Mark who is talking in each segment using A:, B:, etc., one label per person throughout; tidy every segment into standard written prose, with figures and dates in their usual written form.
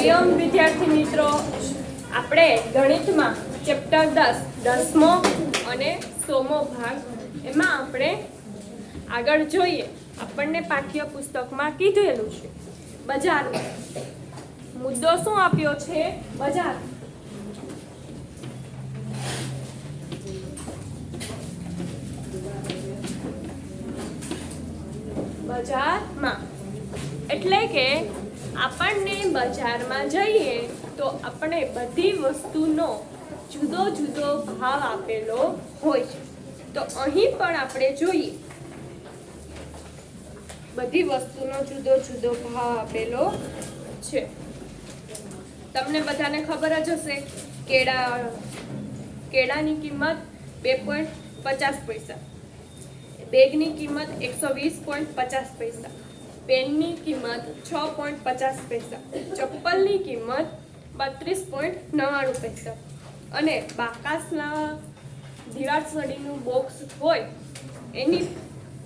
A: હરિઓમ વિદ્યાર્થી મિત્રો, આપણે ગણિતમાં ચેપ્ટર 10મો અને 100મો ભાગ એમાં આપણે આગળ જોઈએ. આપણને પાઠ્યપુસ્તકમાં કીધેલું છે બજાર. મુદ્દો શું આપ્યો છે? બજાર. બજારમાં એટલે કે આપણને બજારમાં જઈએ તો આપણે બધી વસ્તુનો જુદો જુદો ભાવ આપેલો હોય છે. તો અહીં પણ આપણે જોઈએ બધી વસ્તુનો જુદો જુદો ભાવ આપેલો છે. તમને બધાને ખબર જ હશે, કેળાની કિંમત 2.50 બેગની કિંમત 120.50 પૈસા, પેનની કિંમત 6.50 ચપ્પલની કિંમત 32.99 અને બાકાસના દિવાસળીનું બોક્સ હોય એની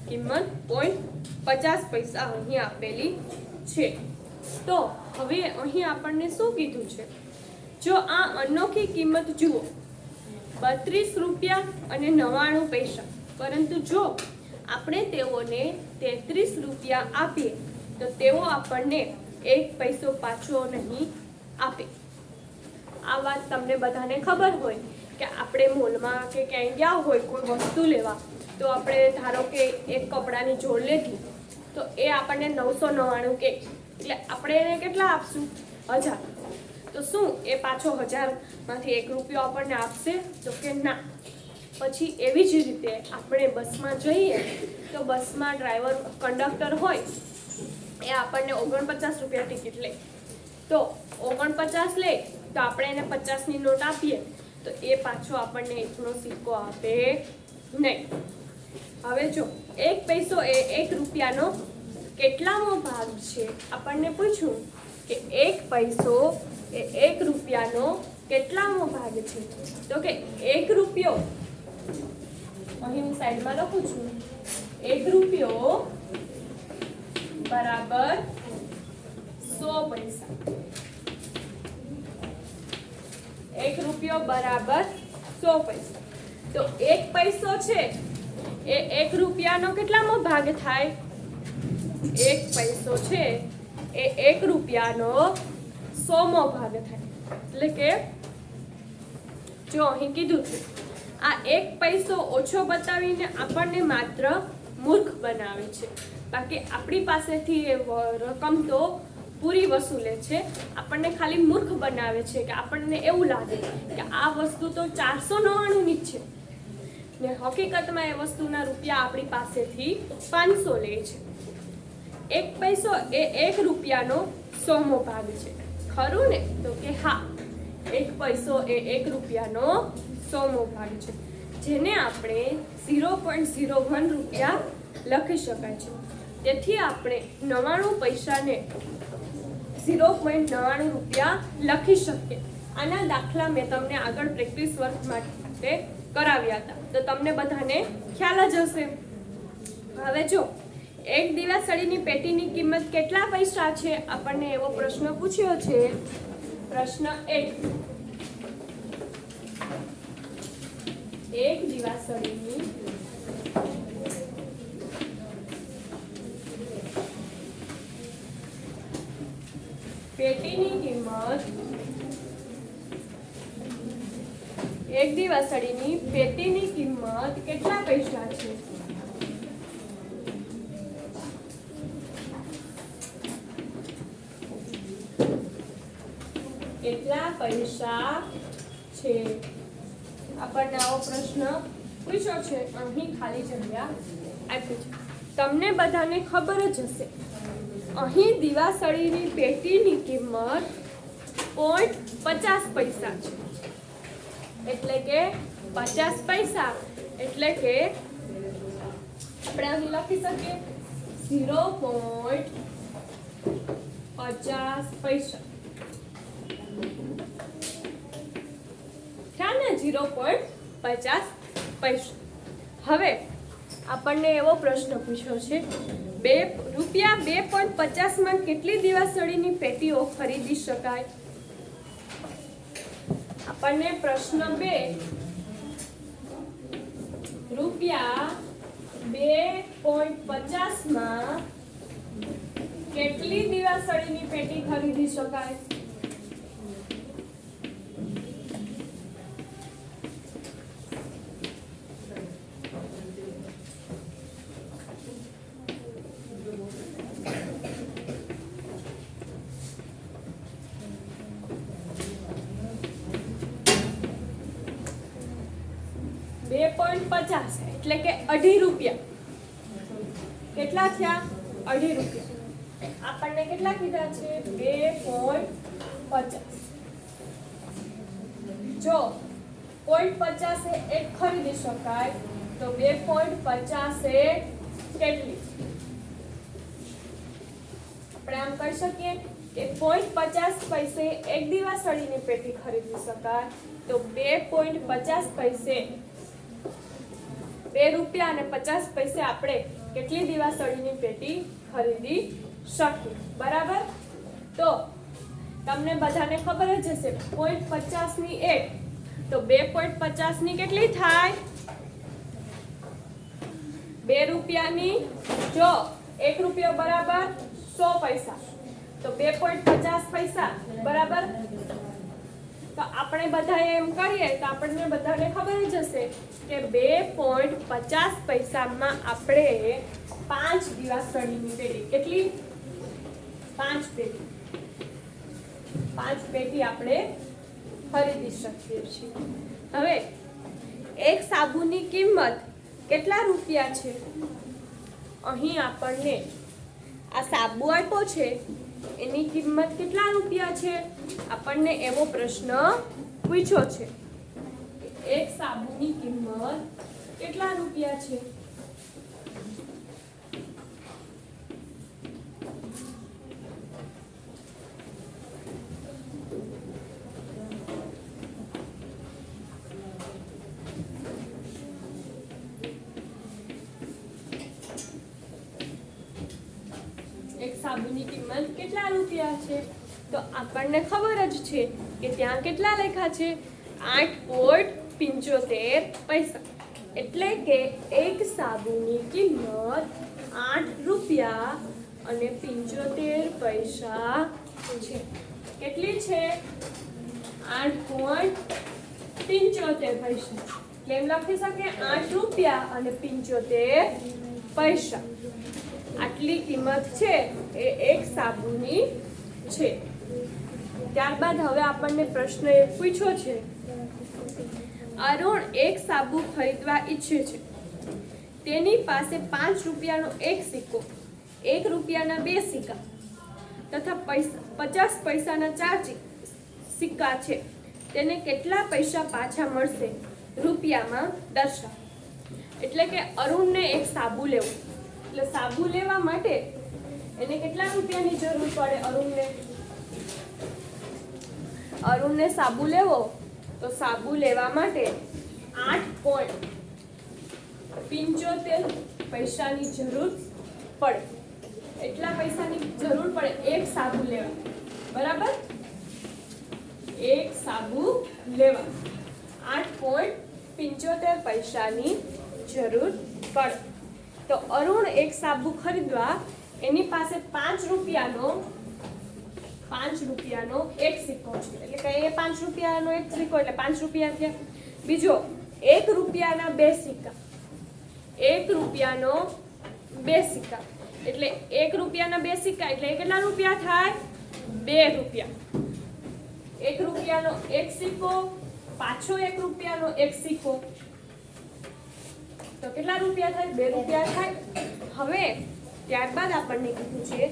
A: કિંમત 0.50 અહીં આપેલી છે. તો હવે અહીં આપણને શું કીધું છે? જો આ અનોખી કિંમત જુઓ, 32 રૂપિયા અને 99 પૈસા, પરંતુ જો આપણે તેઓને 33 રૂપિયા આપીએ તો તેઓ આપણને 1 પૈસો પાછો નહીં આપે. આ વાત તમને બધાને ખબર હોય કે આપણે મોલમાં કે ક્યાંય ગયા હોય કોઈ વસ્તુ લેવા, તો આપણે ધારો કે એક કપડાની જોડ લીધી તો એ આપણને 999 કે, એટલે આપણે એને કેટલા આપશું? 1000. તો શું એ પાછો 1000માંથી 1 રૂપિયો આપણને આપશે? તો કે ના. પછી એવી જ રીતે આપણે બસમાં જઈએ તો બસમાં ડ્રાઈવર કંડક્ટર હોય એ આપણને 49 રૂપિયા ટિકિટ લે, તો 49 લે તો આપણે એને 50ની નોટ આપીએ તો એ પાછો આપણને 1નો સિક્કો આપે નહીં. હવે જો 1 પૈસો એ 1 રૂપિયાનો કેટલામો ભાગ છે? આપણને પૂછ્યું કે 1 પૈસો એ 1 રૂપિયાનો કેટલામો ભાગ છે? તો કે 1 રૂપિયો, અહીં હું સાઈડમાં લખું છું, 1 રૂપિયો બરાબર 100 પૈસા. 1 રૂપિયો બરાબર 100 પૈસા. તો 1 પૈસો છે એ 1 રૂપિયાનો કેટલામો ભાગ થાય? 1 પૈસો છે એ 1 રૂપિયાનો 100મો ભાગ થાય. એટલે કે જો અહીં કીધું છે, આ 1 પૈસો ઓછો બતાવીને આપણને માત્ર મૂર્ખ બનાવે છે, બાકી આપણી પાસેથી એ રકમ તો પૂરી વસૂલે છે. આપણને ખાલી મૂર્ખ બનાવે છે કે આપણને એવું લાગે કે આ વસ્તુ તો 499ની જ છે ને હકીકતમાં એ વસ્તુના રૂપિયા આપણી પાસેથી 500 લે છે. 1 પૈસો એ 1 રૂપિયાનો 100મો ભાગ છે, ખરું ને? તો કે હા, 1 પૈસો એ 1 રૂપિયાનો 100મો ભાગ છે, જેને આપણે 0.01 રૂપિયા લખી શકાય છે. તેથી આપણે 99 પૈસાને 0.99 રૂપિયા લખી શકીએ. આના દાખલા મેં તમને આગળ પ્રેક્ટિસ વર્ક માટે કરાવ્યા હતા, તો તમને બધાને ખ્યાલ જ હશે. હવે જો એક દિવાસળીની પેટીની કિંમત કેટલા પૈસા છે? આપણને એવો પ્રશ્ન પૂછ્યો છે. પ્રશ્ન 1, એક દિવાસળીની પેટીની કિંમત, એક દિવાસળીની પેટીની કિંમત કેટલા પૈસા છે? કેટલા પૈસા છે? આપણને આવો પ્રશ્ન પૂછ્યો છે. અહીં ખાલી જગ્યા આપી છે. તમને બધાને ખબર જ હશે, અહીં દિવાસળીની પેટીની કિંમત 0.50 પૈસા છે. એટલે કે 50 પૈસા એટલે કે આપણે અહીં લખી શકીએ 0.50 પૈસા. ખ્યાલ ને? 0.50 પૈસા. હવે આપણને એવો પ્રશ્ન પૂછ્યો છે ₹2.50 માં કેટલી દિવાસળીની પેટીઓ ખરીદી શકાય? આપણને પ્રશ્ન 2 ₹2.50 માં કેટલી દિવાસળીની પેટી ખરીદી શકાય? ₹2.50 એટલે કે ₹2.50 કેટલા થયા? ₹2.50 આપણને કેટલા કીધા છે? 2.50 જો 0.50 એ એક ખરીદી શકાય તો 2.50 એ કેટલી? આપણે આમ કહી શકીએ કે 0.50 પૈસે એક દિવાસળીની પેટી ખરીદી શકાય તો 2.50 પૈસે ₹2.50 આપણે કેટલી દિવાસળીની પેટી ખરીદી શકીએ? બરાબર. તો તમને બધાને ખબર જ હશે 0.50 ની એક તો 2.50 ની કેટલી થાય? ₹2 જો ₹1 બરાબર 100 પૈસા તો 2.50 બરાબર. તો આપણે બધા એમ કરીએ તો આપણને બધાને ખબર જ હશે કે 2.50 માં આપણે 5 દિવાસળીની પેટી કેટલી? 5 પેટી 5 પેટી આપણે ખરીદી શકીએ છીએ. હવે એક સાબુની કિંમત કેટલા રૂપિયા છે? અહીં આપણને આ સાબુ આપ્યો છે એની કિંમત કેટલા રૂપિયા છે? આપણને એવો પ્રશ્ન પૂછ્યો છે. એક સાબુની કિંમત કેટલા રૂપિયા છે? એક સાબુની કિંમત કેટલા રૂપિયા છે? તો આપણને ખબર જ છે કે ત્યાં કેટલા લખ્યા છે? 8.75 એટલે કે એક સાબુની કિંમત ₹8.75 છે. કેટલી છે? 8.75 એટલે એમ લખી શકીએ ₹8.75 આટલી કિંમત છે એ એક સાબુની છે. ત્યારબાદ હવે આપણને પ્રશ્ન એ પૂછ્યો છે અરુણ એક સાબુ ખરીદવા ઈચ્છે છે. તેની પાસે ₹5 એક સિક્કો, ₹1 2 સિક્કા તથા 50 પૈસાના 4 સિક્કા છે. તેને કેટલા પૈસા પાછા મળશે? રૂપિયામાં દર્શાવો. એટલે કે અરુણને એક સાબુ લેવું એટલે સાબુ લેવા માટે એને કેટલા રૂપિયાની જરૂર પડે? અરુણને સાબુ લેવો તો સાબુ લેવા માટે 8.75 જરૂર પડે. એટલા પૈસાની જરૂર પડે એક સાબુ લેવા. બરાબર. એક સાબુ લેવા 8.75 જરૂર પડે. તો અરુણ એક સાબુ ખરીદવા એની પાસે ₹5 એક સિક્કો છે. એટલે કે એ ₹5 એક સિક્કો એટલે ₹5 થયા. બીજો ₹1 2 સિક્કા, ₹1 2 સિક્કા એટલે ₹1 2 સિક્કા એટલે કેટલા રૂપિયા થાય? ₹2. ₹1 એક સિક્કો પાછો ₹1 એક સિક્કો તો કેટલા રૂપિયા થાય? ₹2 થાય. હવે ત્યારબાદ આપણને કીધું છે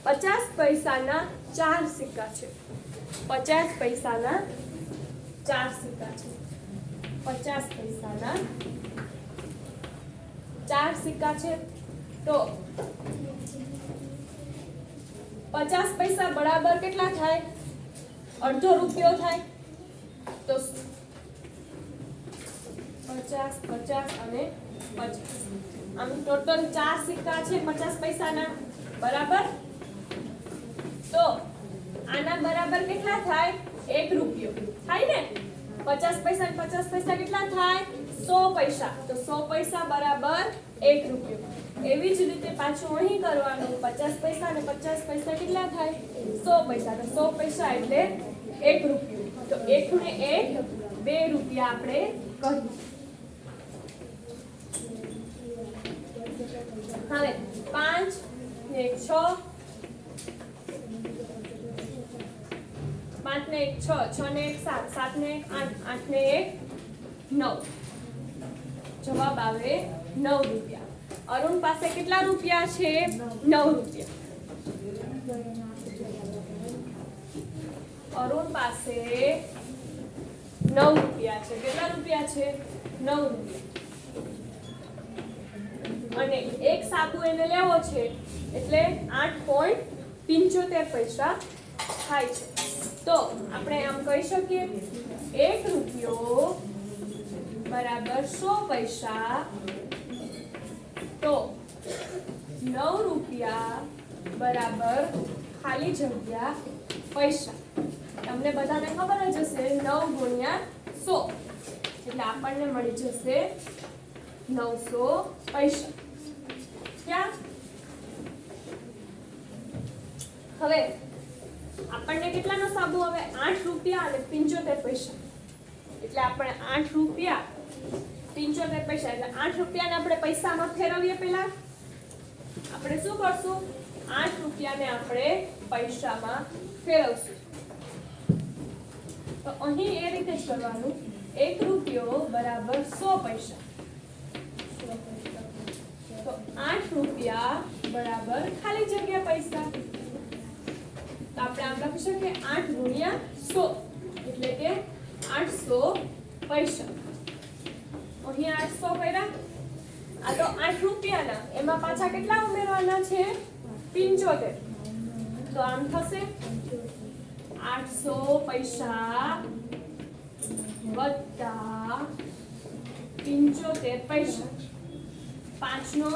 A: 50 પૈસાના 4 સિક્કા છે. 50 પૈસાના 4 સિક્કા છે. 50 પૈસાના 4 સિક્કા છે. તો 50 પૈસા બરાબર કેટલા થાય? ₹1/2 થાય. તો 50 50 અને 50 આમ ટોટલ 4 સિક્કા છે 50 પૈસાના, બરાબર? તો આના બરાબર કેટલા થાય? 1 રૂપિયો થાય ને? 50 પૈસા ને 50 પૈસા કેટલા થાય? 100 પૈસા. તો 100 પૈસા બરાબર 1 રૂપિયો. એવી જ રીતે પાછું અહીં કરવાનું. 50 પૈસા ને 50 પૈસા કેટલા થાય? 100 પૈસા. તો 100 પૈસા એટલે 1 રૂપિયો. તો 1 ને 1 2 રૂપિયા આપણે કહ્યું. હવે 5 ને 6, 5 ને 1 6, 6 ને 1 7, 7 ને 1 8, 8 ને 1 9. જવાબ આવે 9 રૂપિયા. અરુણ પાસે કેટલા રૂપિયા છે? 9 રૂપિયા. અરુણ પાસે 9 રૂપિયા છે. કેટલા રૂપિયા છે? 9 રૂપિયા. અને એક સાબુ એને લેવો છે એટલે 8.75 પૈસા થાય છે. તો આપણે આમ કહી શકીએ 1 રૂપિયો બરાબર 100 પૈસા. તો 9 રૂપિયા બરાબર ખાલી જગ્યા પૈસા. તમને બધાને ખબર જ હશે 9 ગુણ્યા 100 એટલે આપણને મળી જશે 900 પૈસા. ક્યાં? હવે આપણને કેટલાનો સાબુ આવે? 8 રૂપિયા અને 75 પૈસા. એટલે આપણે 8 રૂપિયા 75 પૈસા એટલે 8 રૂપિયાને આપણે પૈસામાં ફેરવીએ. પહેલા આપણે શું કરશું? 8 રૂપિયાને આપણે પૈસામાં ફેરવશું. તો અહીં એ રીતે જ કરવાનું. 1 રૂપિયો બરાબર 100 પૈસા. તો 8 રૂપિયા બરાબર ખાલી જગ્યા પૈસા. તો આપણે આમ લખી શકીએ 8 ગુણ્યા 100 એટલે કે 800 પૈસા. અહીં 800 કર્યા. આ તો 8 રૂપિયાના, એમાં પાછા કેટલા ઉમેરવાના છે? 75. તો આમ થશે 800 પૈસા વત્તા 75 પૈસા. 5 નો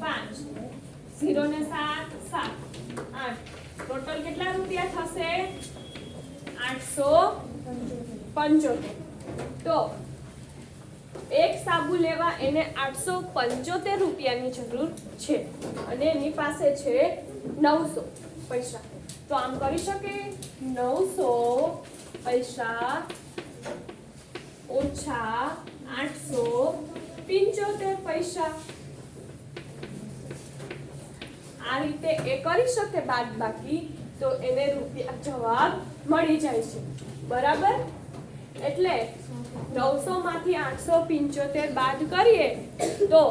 A: 5, 0 ને 7 7 8. ટોટલ કેટલા રૂપિયા થશે? 875. તો એક સાબુ લેવા એને 875 રૂપિયાની જરૂર છે અને એની પાસે છે 900 પૈસા. તો આમ કરી શકે 900 પૈસા ઓછા 875 પૈસા. આ રીતે એ કરી શકે બાદબાકી. તો એને રૂપિયા જવાબ મળી જાય છે, બરાબર? એટલે 900 માંથી 875 બાદ કરીએ તો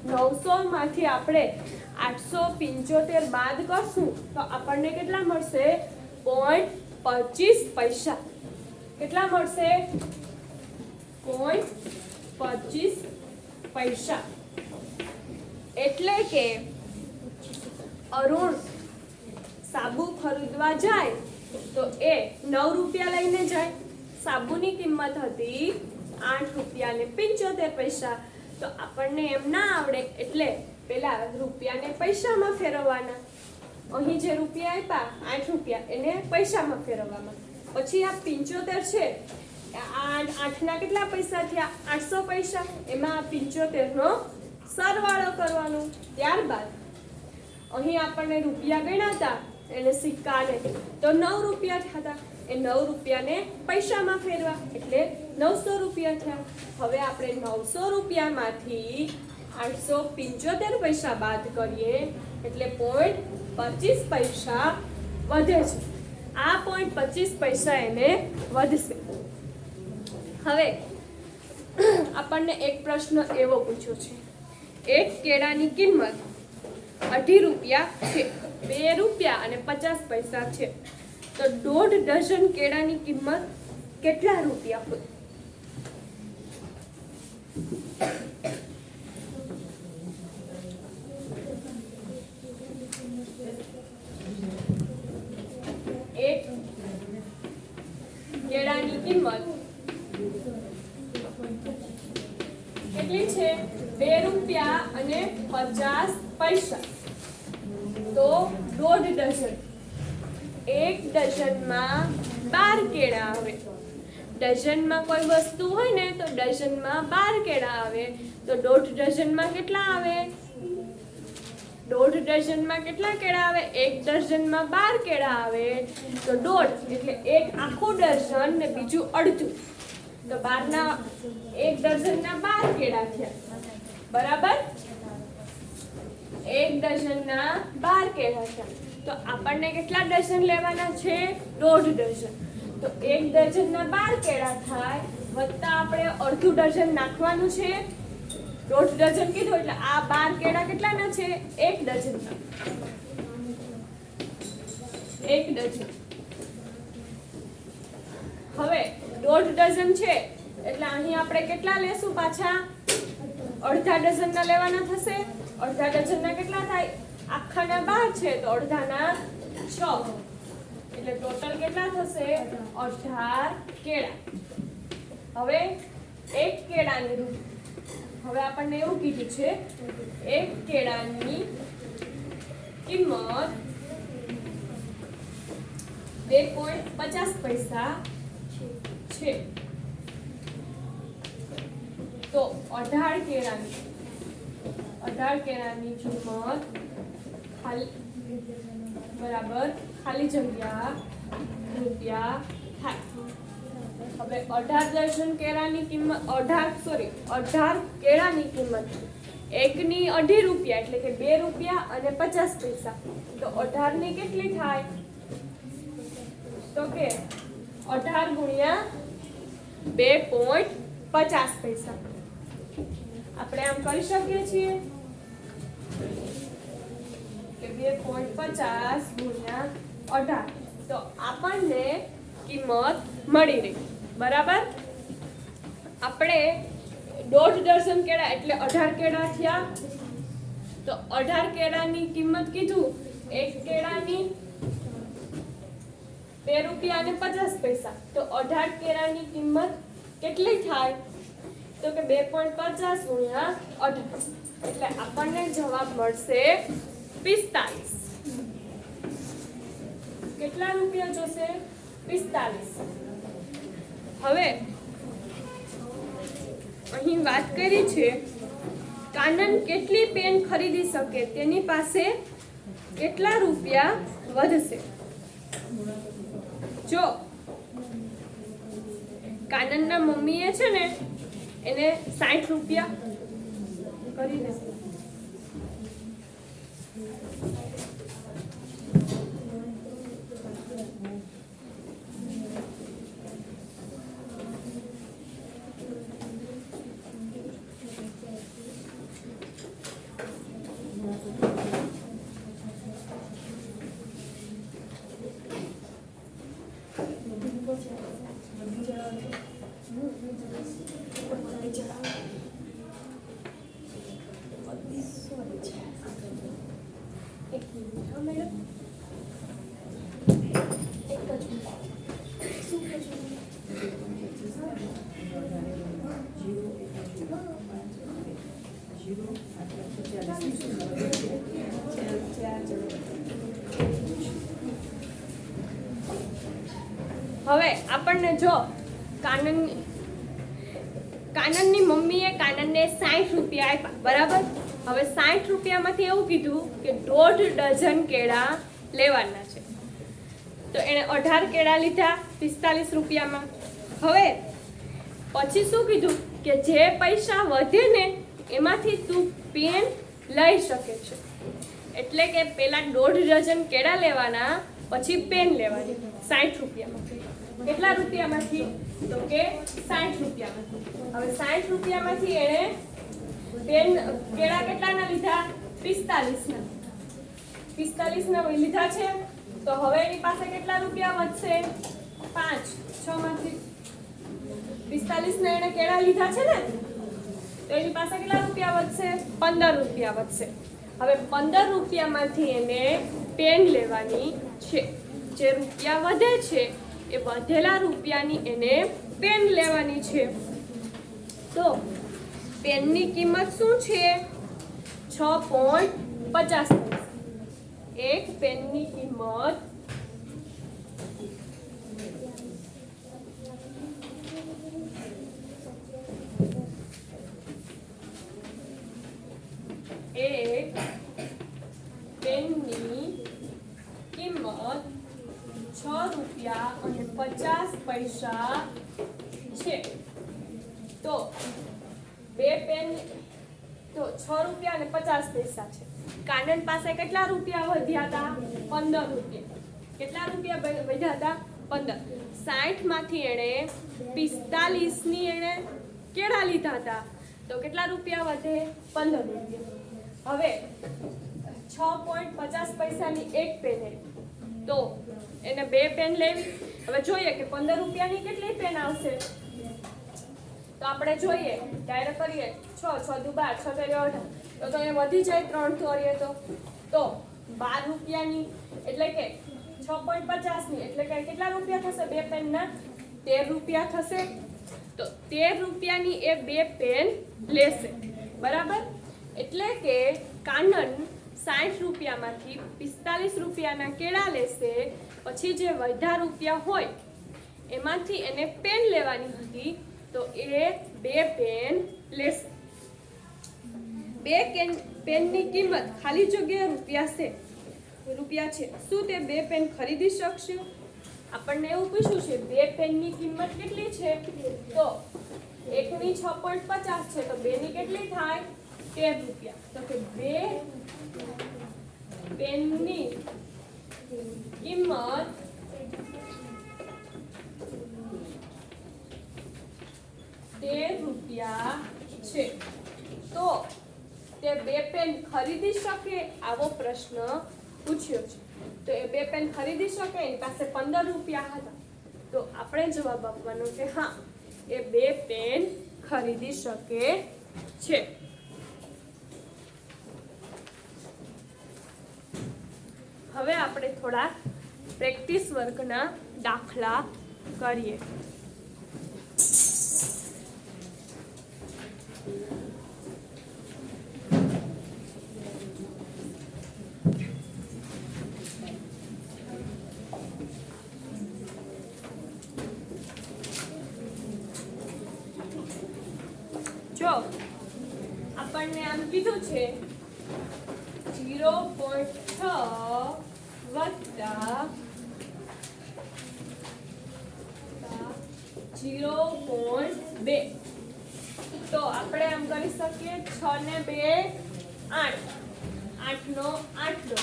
A: 900 માંથી આપણે 875 બાદ કરશું તો આપણને કેટલા મળશે? 0.25 પૈસા. કેટલા મળશે? 0.25 પૈસા. એટલે કે અરુણ સાબુ ખરીદવા જાય તો એ 9 રૂપિયા લઈને જાય. સાબુની કિંમત હતી 8 રૂપિયા ને 75 પૈસા. તો આપણને એમ ના આવડે એટલે પેલા રૂપિયાને પૈસામાં ફેરવવાના. અહીં જે રૂપિયા આપ્યા 8 રૂપિયા એને પૈસામાં ફેરવવામાં. પછી આ 75 છે, 8 ના કેટલા પૈસા થયા? 800 પૈસા. એમાં આ 75 નો સરવાળો કરવાનો. ત્યારબાદ અહીં આપણને રૂપિયા ગણ્યા હતા એને સિક્કાને, તો 9 રૂપિયા થતા. એ 9 રૂપિયાને પૈસામાં ફેરવા એટલે 900 રૂપિયા થયા. હવે આપણે 900 રૂપિયામાંથી 875 પૈસા બાદ કરીએ એટલે 0.25 પૈસા વધે છે. આ 0.25 પૈસા એને વધશે. હવે આપણને એક પ્રશ્ન એવો પૂછ્યો છે, એક કેળાની કિંમત 2.5 રૂપિયા છે, 2 રૂપિયા અને 50 પૈસા છે. તો 1.5 ડઝન કેળાની કિંમત કેટલા રૂપિયા હોય? એક કેળાની કિંમત કેટલી છે? 2 રૂપિયા. પૈસા. તો 1.5 ડઝન. 1 ડઝનમાં 12 કેળા આવે. ડઝનમાં કોઈ વસ્તુ હોય ને તો ડઝનમાં 12 કેળા આવે. તો 1.5 ડઝનમાં કેટલા આવે? 1.5 ડઝનમાં કેટલા કેળા આવે? 1 ડઝનમાં 12 કેળા આવે. તો 1.5 એટલે 1 આખું ડઝન ને બીજું અડધું. તો 12 ના 1 ડઝનના 12 કેળા થયા. બરાબર? 1 ડઝનના 12 કેળા થયા. તો આપણને કેટલા ડઝન લેવાના છે? 1.5 ડઝન. તો 1 ડઝનના 12 કેળા થાય વત્તા આપણે અડધું ડઝન નાખવાનું છે. 1.5 ડઝન કીધું એટલે આ 12 કેળા કેટલાના છે? 1 ડઝનના. 1 ડઝન. હવે 1.5 ડઝન છે એટલે અહીં આપણે કેટલા લેશું પાછા? અડધા ડઝનના લેવાના થશે. અડધા ડઝનના કેટલા થાય? આખાના 12 છે તો અડધાના 6. એટલે ટોટલ કેટલા થશે? 18 કેળા. હવે 1 કેળાની રૂપિયા. હવે આપણને એવું કીધું છે 1 કેળાની કિંમત 2.50 પૈસા છે. તો 18 કેળાની કિંમત બરાબર ખાલી જગ્યા રૂપિયા થાય. હવે 18 ડઝન કેળાની કિંમત 18 કેળાની કિંમત 1 ની 2.5 રૂપિયા એટલે કે 2 રૂપિયા અને 50 પૈસા. તો 18 ની કેટલી થાય? તો કે 18 ગુણ્યા 2.50 પૈસા. આપણે આમ કરી શકીએ છીએ કે 2.50 ગુણ્યા 18. તો આપણને કિંમત મળી રહી. બરાબર? આપણે 1.5 ડઝન કેળા એટલે 18 કેળા થયા. તો 18 કેળાની કિંમત કીધું 1 કેળાની 2 રૂપિયા અને 50 પૈસા. તો 18 કેળાની કિંમત કેટલી થાય? તો કે 2.50 ગુણ્યા 18 એટલે આપણને જવાબ મળશે 45. કેટલા રૂપિયા જોશે? 45. હવે અહીં વાત કરી છે કાનન કેટલી પેન ખરીદી શકે તેની પાસે કેટલા રૂપિયા વધશે. જો કાનનના મમ્મીએ છે ને એને 60 રૂપિયા કરી દેશે. હવે આપણને જો કાનનની મમ્મીએ કાનનને 60 રૂપિયા આપ્યા. બરાબર? હવે 60 રૂપિયામાંથી એવું કીધું કે 1.5 ડઝન કેળા લેવાના છે. તો એણે 18 કેળા લીધા 45 રૂપિયામાં. હવે પછી શું કીધું કે જે પૈસા વધે ને એમાંથી તું પેન લઈ શકે છે. એટલે કે પેલા 1.5 ડઝન કેળા લેવાના પછી પેન લેવાની 60 રૂપિયામાંથી. કેટલા રૂપિયામાંથી? તો કે 60 રૂપિયામાંથી. હવે 60 રૂપિયામાંથી એણે પેન કેળા કેટલાના લીધા? 45 ના. 45 ના લીધા છે. તો હવે એની પાસે કેટલા રૂપિયા વધશે? 5. 6 માંથી 45 ના એણે કેળા લીધા છે ને તો એની પાસે કેટલા રૂપિયા વધશે? 15 રૂપિયા વધશે. હવે 15 રૂપિયામાંથી એને પેન લેવાની છે. જે રૂપિયા વધે છે એ વધેલા રૂપિયાની એને પેન લેવાની છે. તો પેનની કિંમત શું છે? 6.50 એક પેનની કિંમત એક પેનની કિંમત 6 રૂપિયા અને 50 પૈસા છે. તો બે પેન તો 6 રૂપિયા અને 50 પૈસા છે. કાનન પાસે કેટલા રૂપિયા વધ્યા હતા? 15 રૂપિયા. કેટલા રૂપિયા વધ્યા હતા? 15. 60 માંથી એણે 45 ની એણે કેળા લીધા હતા. તો કેટલા રૂપિયા વધે? 15 રૂપિયા. હવે 6.50 પૈસાની એક પેન તો એને બે પેન લેવી. હવે જોઈએ કે 15 રૂપિયાની કેટલી પેન આવશે. તો આપણે જોઈએ ડાયરેક્ટ કરીએ 6 6 દુ 12 6 તેરી 18 તો એ વધી જાય 3 તોરીએ તો 12 રૂપિયાની એટલે કે 6.50 ની એટલે કે કેટલા રૂપિયા થશે? બે પેનના 13 રૂપિયા થશે. તો 13 રૂપિયાની એ બે પેન લેશે. બરાબર. એટલે કે કાનન 60 રૂપિયામાંથી 45 રૂપિયાના કેળા લેશે. પછી જે વધ્યા રૂપિયા હોય એમાંથી એને પેન લેવાની હતી તો એ બે પેન લેશે. બે પેનની કિંમત ખાલી જગ્યાએ રૂપિયા છે. શું તે બે પેન ખરીદી શકશે? આપણને એવું પૂછ્યું છે બે પેનની કિંમત કેટલી છે? તો એકની 6.50 છે તો બેની કેટલી થાય? 13 રૂપિયા. તો કે બે પેનની કિંમત રૂપિયા છે. તો તે બે પેન ખરીદી શકે આવો પ્રશ્ન પૂછ્યો છે. તો એ બે પેન ખરીદી શકે, એની પાસે 15 રૂપિયા હતા. તો આપણે જવાબ આપવાનો કે હા એ બે પેન ખરીદી શકે છે. હવે આપણે થોડા પ્રેક્ટિસ વર્ગના દાખલા કરીએ. જો આપણને આમ કીધું છે 0.6 વત્તા 0.2 તો આપણે આમ કરી શકીએ 6 ને 2 8 8 નો 8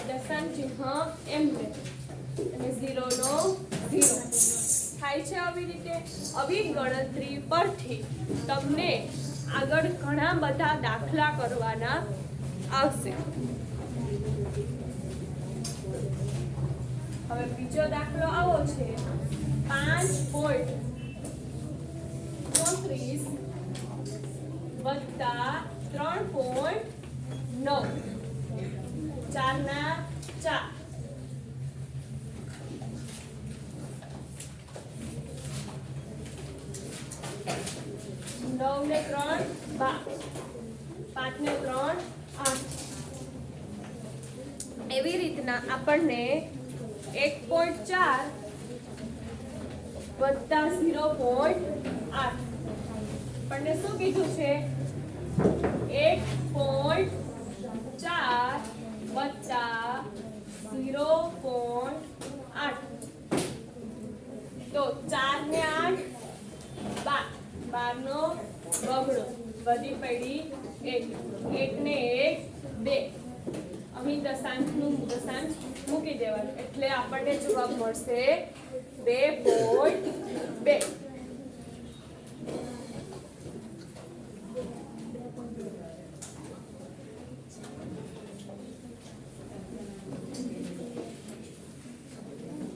A: દશાંશ ચિહ્ન એમ લે અને 0 નો 0 થાય છે. આવી રીતે આવી ગણતરી પરથી તમને આગળ ઘણા બધા દાખલા કરવાના આવશે. હવે બીજો દાખલો આવો છે 5.34 વત્તા 3.9 4 ના 4 9 ને 3 12 5 ને 3 8 એવી રીતના આપણને 1.4 વત્તા 0.8 આપણને શું કીધું છે? 1.4 વત્તા 0.8 તો 4 ને 8 12 નો બગડો વધી પડી 1 1 ને 1 2 અહીં દશાંશનું દશાંશ મૂકી દેવાનું એટલે આપણને જવાબ મળશે 2.2.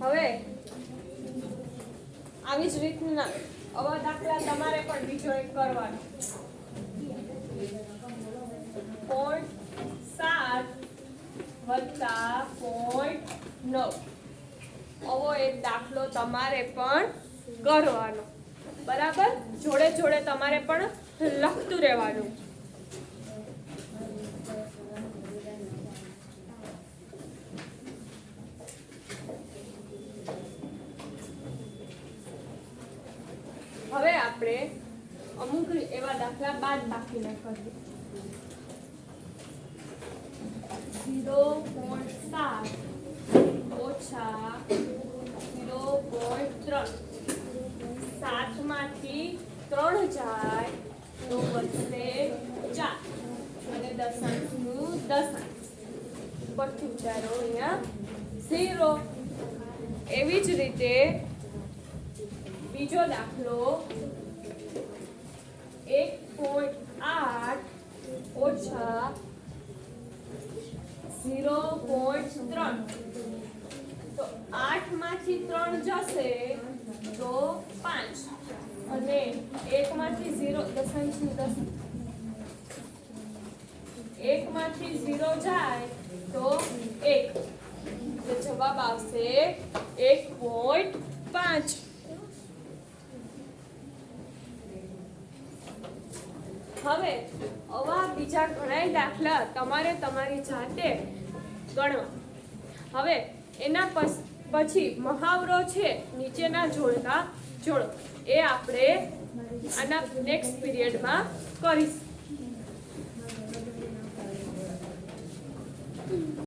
A: હવે આવી જ રીતના આવા દાખલા તમારે પણ બીજો એક કરવાનો 0.7 વત્તા 0.9 આવો એક દાખલો તમારે પણ કરવાનો. બરાબર. જોડે જોડે તમારે પણ લખતું રહેવાનું. આપણે અમુક એવા દાખલા બાદ બાકીના કરીએ. 0.7 ઓછા 0.3 7 માંથી 3 જાય તો વધશે 4 અને દશાંશનું દશાંશ પરથી ઉતારો અહીંયા 0. એવી જ રીતે બીજો દાખલો 1.8 ઓછા 0.3 તો 8 માંથી 3 જશે તો 5 અને 1 માંથી 0 દશાંશનું દશાંશ 1 માંથી 0 જાય તો 1 તો જવાબ આવશે 1.5. હવે આવા બીજા ઘણા દાખલા તમારે તમારી જાતે ગણવા. હવે એના પછી મહાવરો છે નીચેના જોડકા જોડો એ આપણે આના નેક્સ્ટ પીરિયડમાં કરીશું.